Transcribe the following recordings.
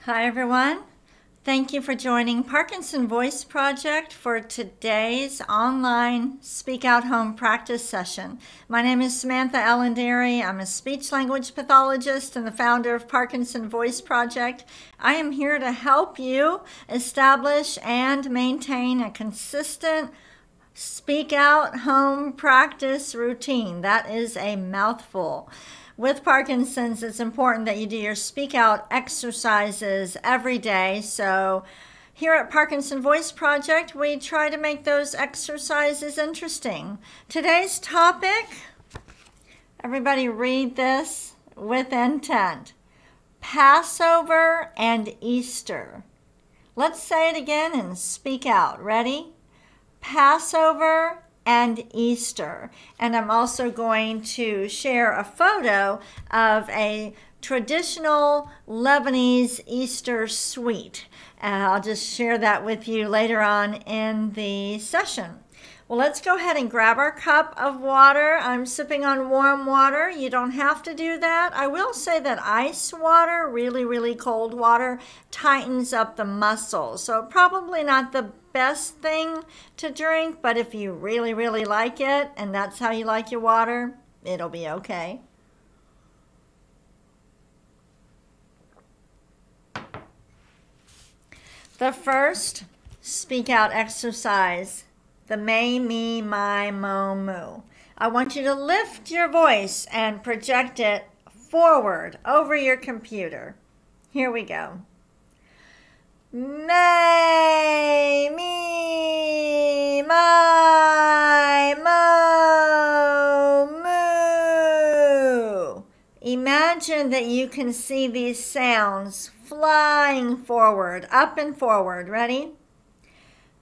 Hi everyone. Thank you for joining Parkinson Voice Project for today's online Speak Out Home practice session. My name is Samantha Allenderry. I'm a speech language pathologist and the founder of Parkinson Voice Project. I am here to help you establish and maintain a consistent Speak Out Home practice routine. That is a mouthful. With Parkinson's, it's important that you do your speak out exercises every day. So here at Parkinson Voice Project, we try to make those exercises interesting. Today's topic, everybody read this with intent. Passover and Easter. Let's say it again and speak out. Ready? Passover and Easter. And I'm also going to share a photo of a traditional Lebanese Easter sweet. I'll just share that with you later on in the session. Well, let's go ahead and grab our cup of water. I'm sipping on warm water. You don't have to do that. I will say that ice water, really cold water, tightens up the muscles. So probably not the best thing to drink, but if you really like it and that's how you like your water, it'll be okay. The first speak out exercise, the may, me, my, mo, moo. I want you to lift your voice and project it forward over your computer. Here we go. May, me, my, mo, moo. Imagine that you can see these sounds flying forward, up and forward. Ready?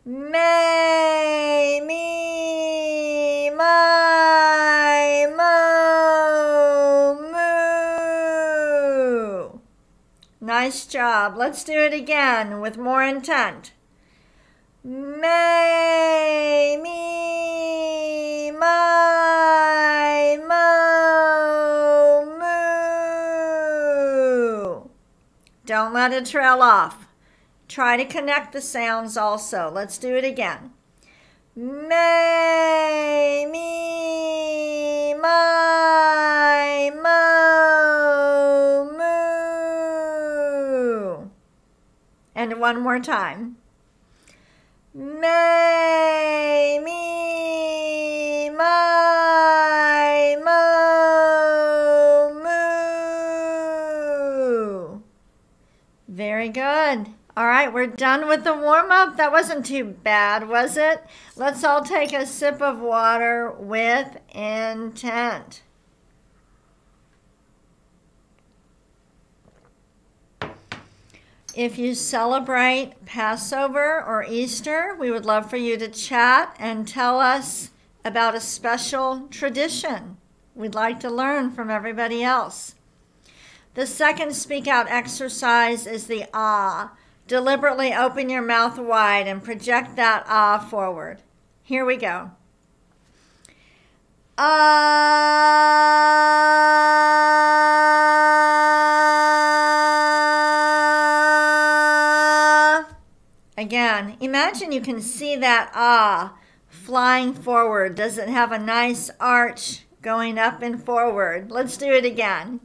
May, me, my, mo, moo. Nice job. Let's do it again with more intent. May, me, my, mo, moo. Don't let it trail off. Try to connect the sounds also. Let's do it again. May, me, my, mo, moo. And one more time. May, me, my, mo, moo. Very good. All right, we're done with the warm-up. That wasn't too bad, was it? Let's all take a sip of water with intent. If you celebrate Passover or Easter, we would love for you to chat and tell us about a special tradition. We'd like to learn from everybody else. The second speak out exercise is the ah. Deliberately open your mouth wide and project that ah forward. Here we go. Ah. Again, imagine you can see that ah flying forward. Does it have a nice arch going up and forward? Let's do it again.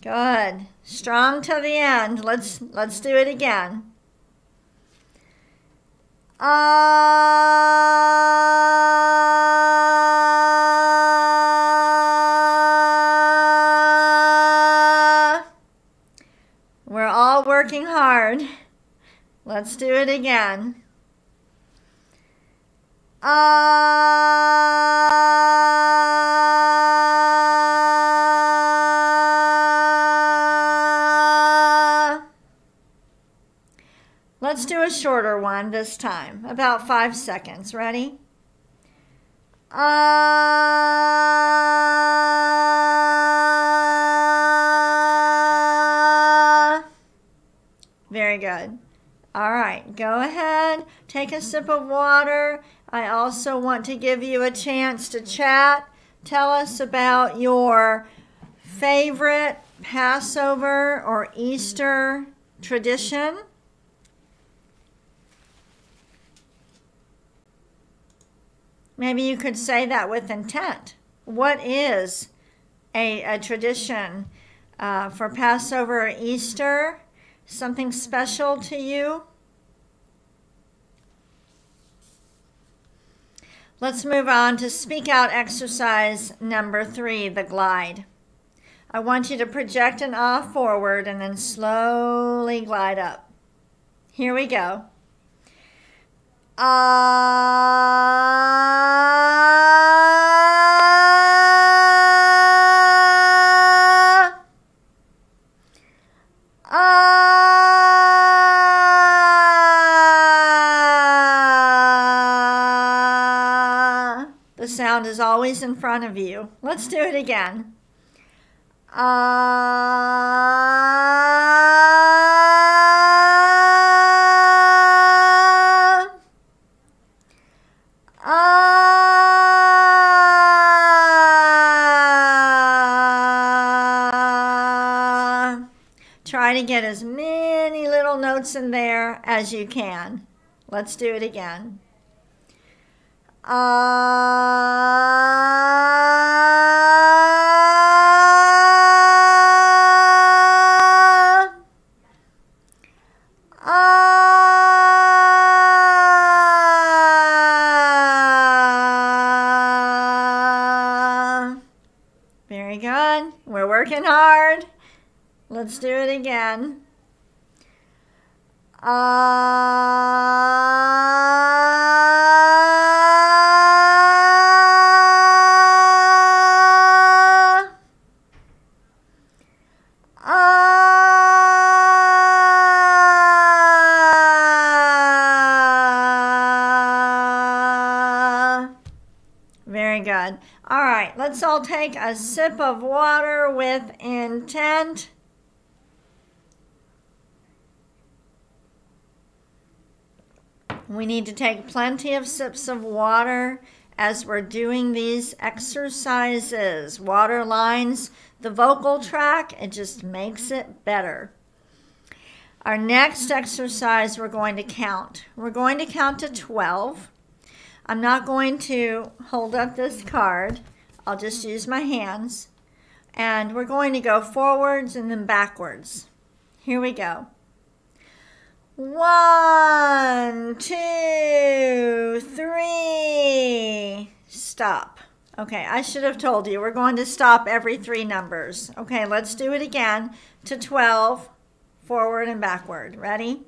Good. Strong to the end. Let's do it again. We're all working hard. Let's do it again. Let's do a shorter one this time, about 5 seconds. Ready? Very good. All right, go ahead, take a sip of water. I also want to give you a chance to chat. Tell us about your favorite Passover or Easter tradition. Maybe you could say that with intent. What is a tradition for Passover or Easter? Something special to you? Let's move on to speak out exercise number 3, the glide. I want you to project an ah forward and then slowly glide up. Here we go. Ah. Ah. The sound is always in front of you. Let's do it again. Ah. Ah. Try to get as many little notes in there as you can. Let's do it again. Ah. Ah. Very good. We're working hard. Let's do it again. Ah. Ah. Very good. All right, let's all take a sip of water with intent. We need to take plenty of sips of water as we're doing these exercises. Water lines the vocal tract. It just makes it better. Our next exercise, we're going to count. We're going to count to 12. I'm not going to hold up this card. I'll just use my hands. And we're going to go forwards and then backwards. Here we go. 1, 2, 3. Stop. Okay, I should have told you. We're going to stop every 3 numbers. Okay, let's do it again to 12, forward and backward. Ready?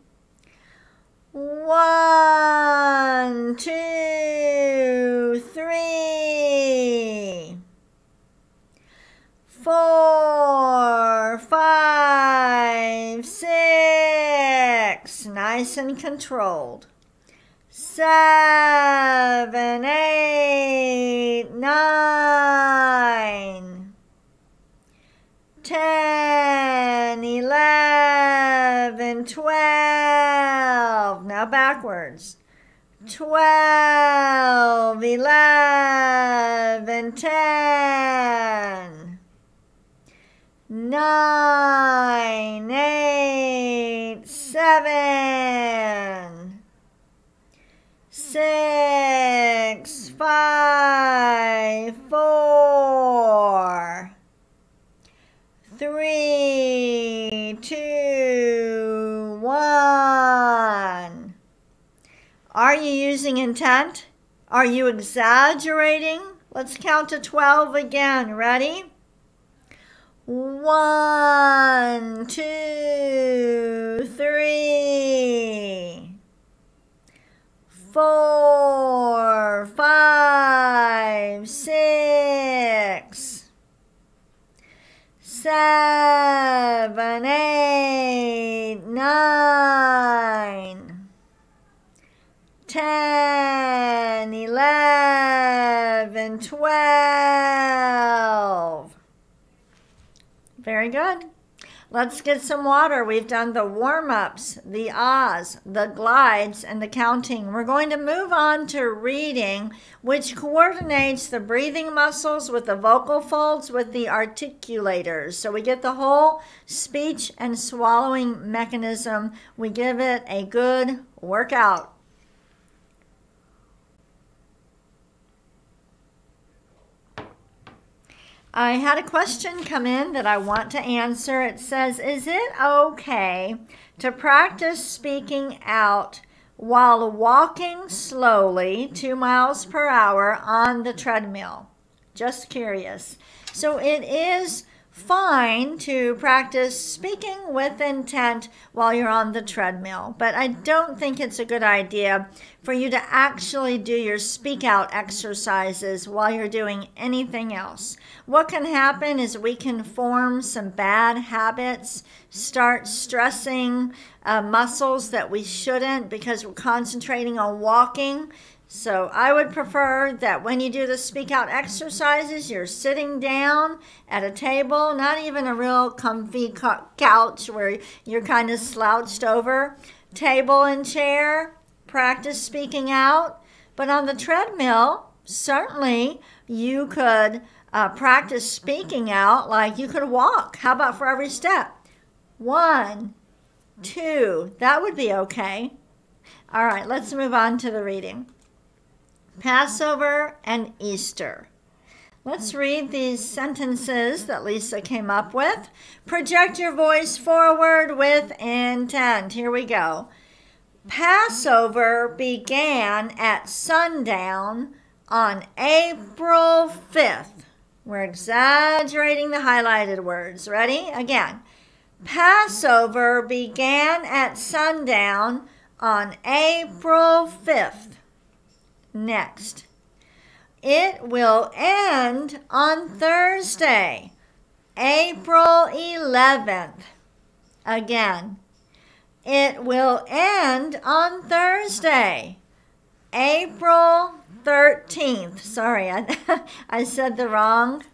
1, 2, 3. 4, 5, 6. Nice and controlled. 7, 8, 9. 10, 11, 12. Now backwards. 12, 11, 10. 9, 8, 7. 6, 5, 4. 3, 2, 1. Are you using intent? Are you exaggerating? Let's count to 12 again. Ready? 1, 2, 3. 4, 5, 6. 7, 8, 9. 10, 11, 12. Very good. Let's get some water. We've done the warm-ups, the ahs, the glides, and the counting. We're going to move on to reading, which coordinates the breathing muscles with the vocal folds with the articulators. So we get the whole speech and swallowing mechanism. We give it a good workout. I had a question come in that I want to answer. It says, is it okay to practice speaking out while walking slowly 2 miles per hour on the treadmill? Just curious. So it is fine to practice speaking with intent while you're on the treadmill, but I don't think it's a good idea for you to actually do your speak out exercises while you're doing anything else. What can happen is we can form some bad habits, start stressing muscles that we shouldn't because we're concentrating on walking. So I would prefer that when you do the speak out exercises, you're sitting down at a table, not even a real comfy couch where you're kind of slouched over. Table and chair, practice speaking out. But on the treadmill, certainly you could practice speaking out like you could walk. How about for every step? 1, 2, that would be okay. All right, let's move on to the reading. Passover and Easter. Let's read these sentences that Lisa came up with. Project your voice forward with intent. Here we go. Passover began at sundown on April 5th. We're exaggerating the highlighted words. Ready? Again. Passover began at sundown on April 5th. Next, it will end on Thursday, April 11th. Again, it will end on Thursday, April 13th. Sorry, I said the wrong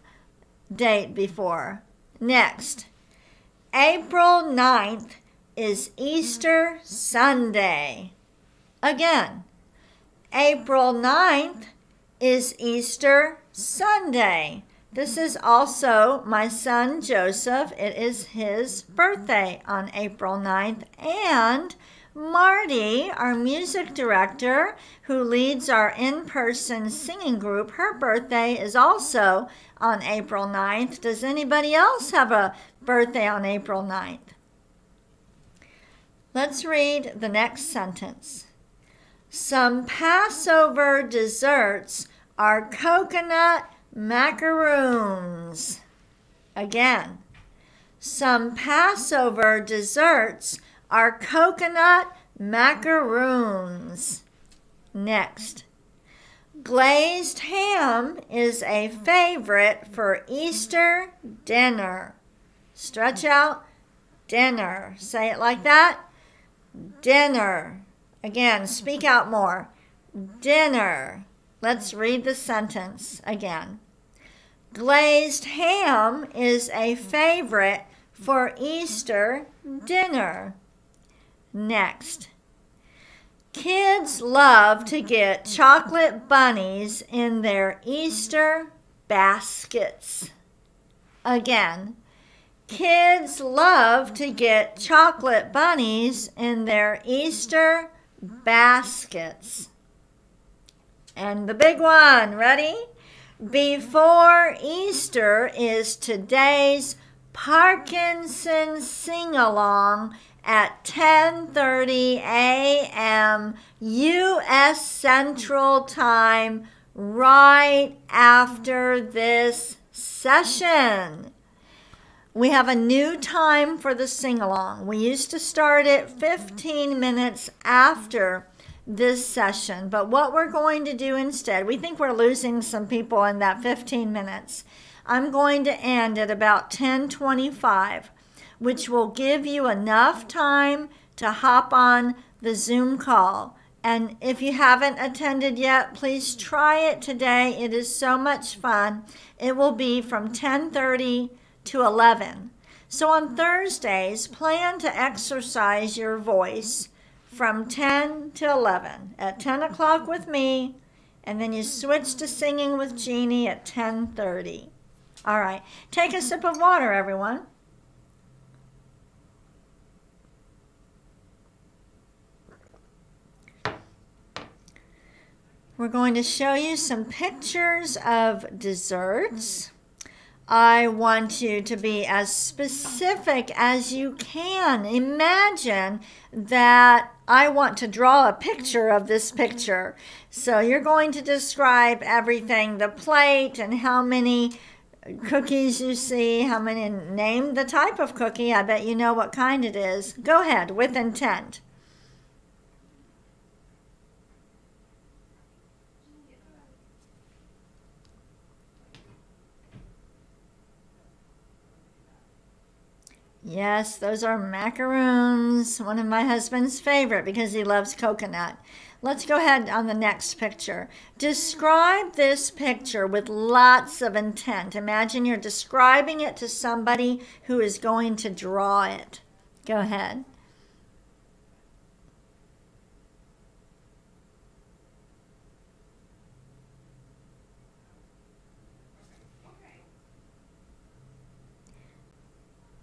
date before. Next, April 9th is Easter Sunday. Again, April 9th is Easter Sunday. This is also my son Joseph. It is his birthday on April 9th. And Marty, our music director, who leads our in-person singing group, her birthday is also on April 9th. Does anybody else have a birthday on April 9th? Let's read the next sentence. Some Passover desserts are coconut macaroons. Again, some Passover desserts are coconut macaroons. Next, glazed ham is a favorite for Easter dinner. Stretch out, dinner. Say it like that. Dinner. Again, speak out more. Dinner. Let's read the sentence again. Glazed ham is a favorite for Easter dinner. Next. Kids love to get chocolate bunnies in their Easter baskets. Again. Kids love to get chocolate bunnies in their Easter baskets. And the big one, ready? Before Easter is today's Parkinson sing-along at 10:30 a.m. U.S. Central Time right after this session. We have a new time for the sing-along. We used to start it 15 minutes after this session, but what we're going to do instead, we think we're losing some people in that 15 minutes. I'm going to end at about 10:25, which will give you enough time to hop on the Zoom call. And if you haven't attended yet, please try it today. It is so much fun. It will be from 10:30 to 11. So on Thursdays, plan to exercise your voice from 10 to 11. At 10 o'clock with me, and then you switch to singing with Jeannie at 10:30. All right, take a sip of water, everyone. We're going to show you some pictures of desserts. I want you to be as specific as you can. Imagine that I want to draw a picture of this picture. So you're going to describe everything, the plate and how many cookies you see, how many, name the type of cookie. I bet you know what kind it is. Go ahead, with intent. Yes, those are macaroons, one of my husband's favorite because he loves coconut. Let's go ahead on the next picture. Describe this picture with lots of intent. Imagine you're describing it to somebody who is going to draw it. Go ahead.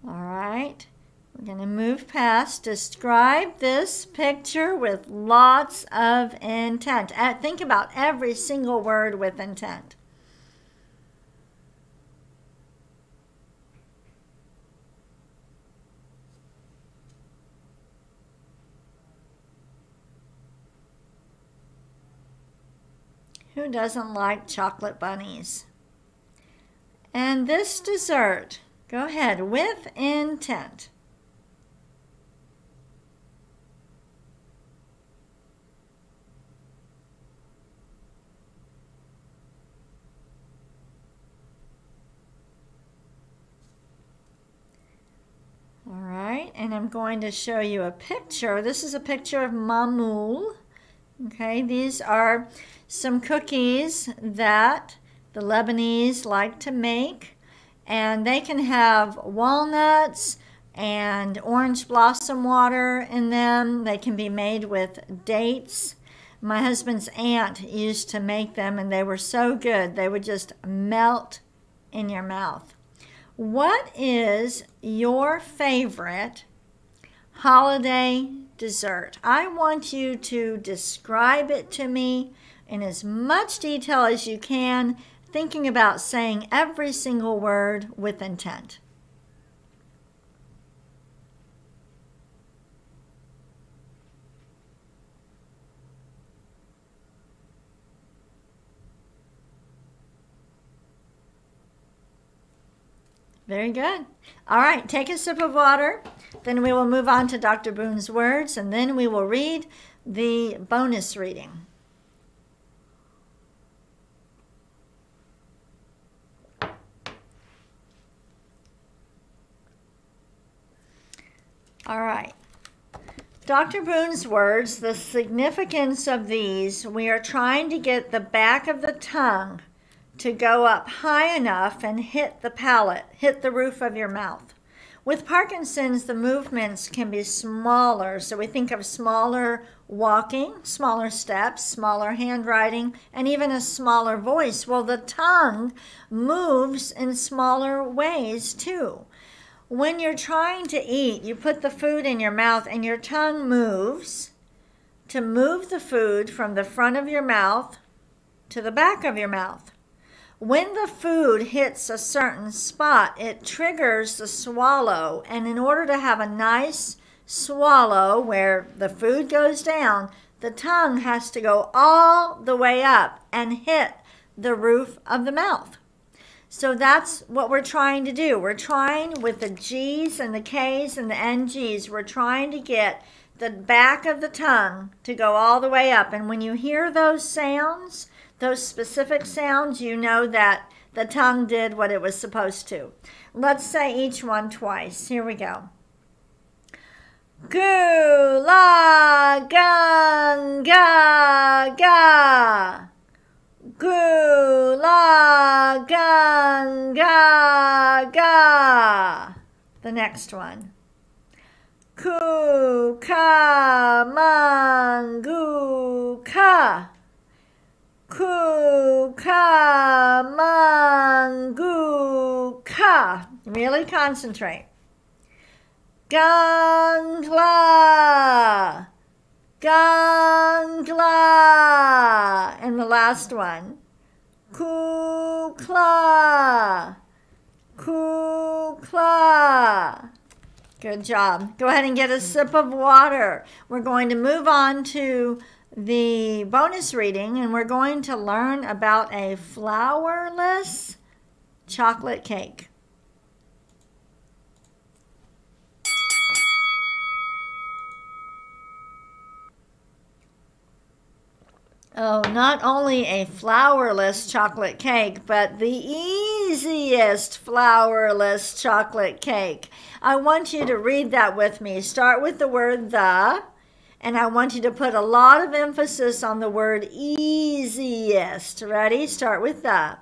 All right, we're going to move past. Describe this picture with lots of intent. Think about every single word with intent. Who doesn't like chocolate bunnies? And this dessert. Go ahead, with intent. All right, and I'm going to show you a picture. This is a picture of mamoul. Okay, these are some cookies that the Lebanese like to make. And they can have walnuts and orange blossom water in them. They can be made with dates. My husband's aunt used to make them, and they were so good. They would just melt in your mouth. What is your favorite holiday dessert? I want you to describe it to me in as much detail as you can, thinking about saying every single word with intent. Very good. All right, take a sip of water. Then we will move on to Dr. Boone's words, and then we will read the bonus reading. All right. Dr. Boone's words, the significance of these, we are trying to get the back of the tongue to go up high enough and hit the palate, hit the roof of your mouth. With Parkinson's, the movements can be smaller, so we think of smaller walking, smaller steps, smaller handwriting, and even a smaller voice. Well, the tongue moves in smaller ways too. When you're trying to eat, you put the food in your mouth and your tongue moves to move the food from the front of your mouth to the back of your mouth. When the food hits a certain spot, it triggers the swallow, and in order to have a nice swallow where the food goes down, the tongue has to go all the way up and hit the roof of the mouth. So that's what we're trying to do. We're trying with the G's and the K's and the NG's, we're trying to get the back of the tongue to go all the way up. And when you hear those sounds, those specific sounds, you know that the tongue did what it was supposed to. Let's say each one twice. Here we go. Gu la gun ga ga. Gu la gun ga ga. The the next one. Ku, ka, mangu, ka. Ku, ka, mangu, ka. Really concentrate. Gangla, gangla. And the last one. Kukla, kukla. Good job. Go ahead and get a sip of water. We're going to move on to the bonus reading, and we're going to learn about a flourless chocolate cake. Oh, not only a flourless chocolate cake, but the easiest flourless chocolate cake. I want you to read that with me. Start with the word the, and I want you to put a lot of emphasis on the word easiest. Ready? Start with the.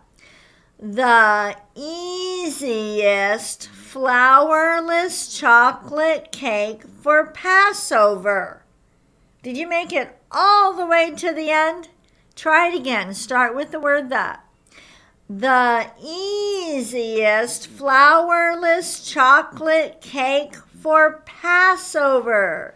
The easiest flourless chocolate cake for Passover. Did you make it all the way to the end? Try it again. Start with the word the. The easiest flourless chocolate cake for Passover.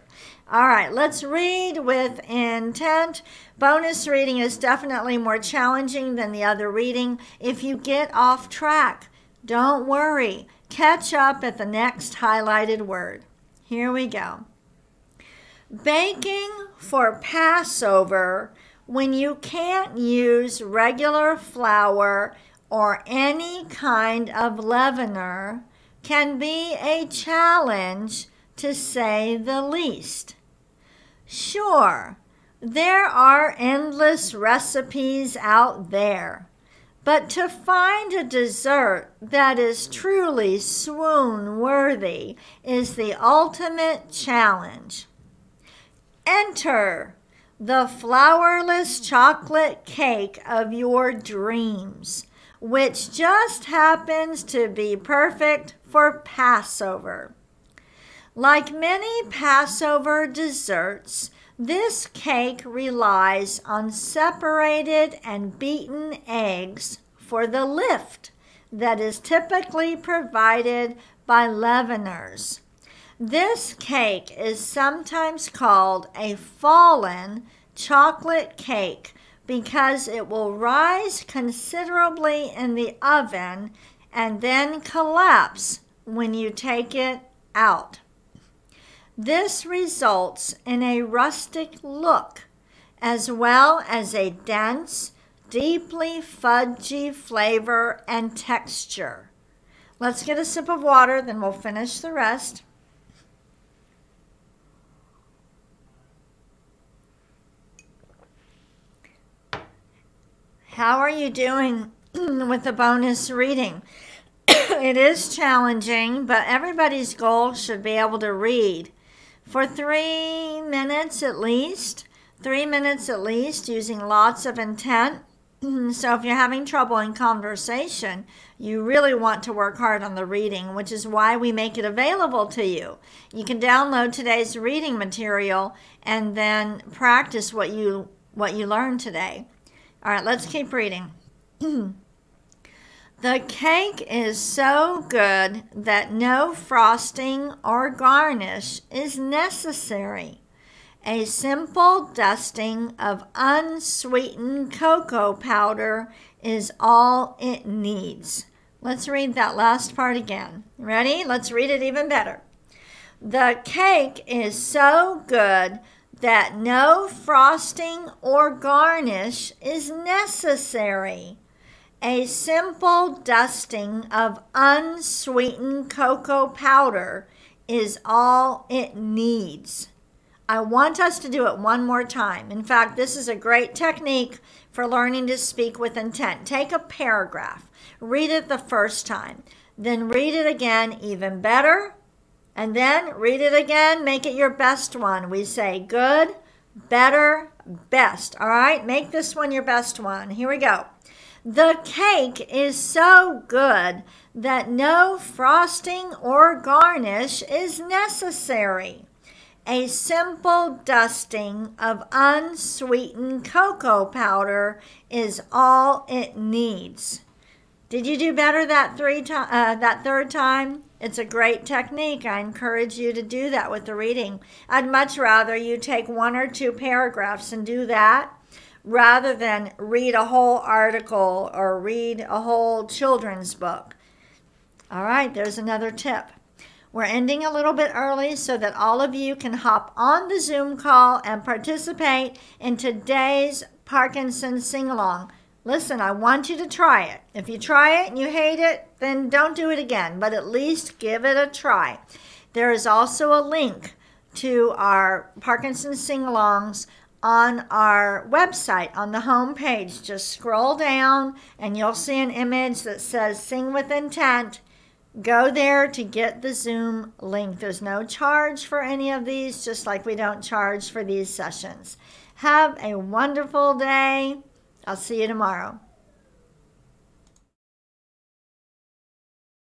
All right, let's read with intent. Bonus reading is definitely more challenging than the other reading. If you get off track, don't worry. Catch up at the next highlighted word. Here we go. Baking for Passover, when you can't use regular flour or any kind of leavener, can be a challenge, to say the least. Sure, there are endless recipes out there, but to find a dessert that is truly swoon-worthy is the ultimate challenge. Enter the flourless chocolate cake of your dreams, which just happens to be perfect for Passover. Like many Passover desserts, this cake relies on separated and beaten eggs for the lift that is typically provided by leaveners. This cake is sometimes called a fallen chocolate cake because it will rise considerably in the oven and then collapse when you take it out. This results in a rustic look as well as a dense, deeply fudgy flavor and texture. Let's get a sip of water, then we'll finish the rest. How are you doing with the bonus reading? It is challenging, but everybody's goal should be able to read for 3 minutes at least. 3 minutes at least, using lots of intent. So if you're having trouble in conversation, you really want to work hard on the reading, which is why we make it available to you. You can download today's reading material and then practice what you learned today. All right, let's keep reading. The cake is so good that no frosting or garnish is necessary. A simple dusting of unsweetened cocoa powder is all it needs. Let's read that last part again. Ready? Let's read it even better. The cake is so good that no frosting or garnish is necessary. A simple dusting of unsweetened cocoa powder is all it needs. I want us to do it one more time. In fact, this is a great technique for learning to speak with intent. Take a paragraph, read it the first time, then read it again even better, and then read it again, make it your best one. We say good, better, best. All right, make this one your best one. Here we go. The cake is so good that no frosting or garnish is necessary. A simple dusting of unsweetened cocoa powder is all it needs. Did you do better that third time? It's a great technique. I encourage you to do that with the reading. I'd much rather you take 1 or 2 paragraphs and do that rather than read a whole article or read a whole children's book. All right, there's another tip. We're ending a little bit early so that all of you can hop on the Zoom call and participate in today's Parkinson sing-along. Listen, I want you to try it. If you try it and you hate it, then don't do it again, but at least give it a try. There is also a link to our Parkinson sing-alongs on our website on the home page. Just scroll down and you'll see an image that says Sing with Intent. Go there to get the Zoom link. There's no charge for any of these, just like we don't charge for these sessions. Have a wonderful day. I'll see you tomorrow.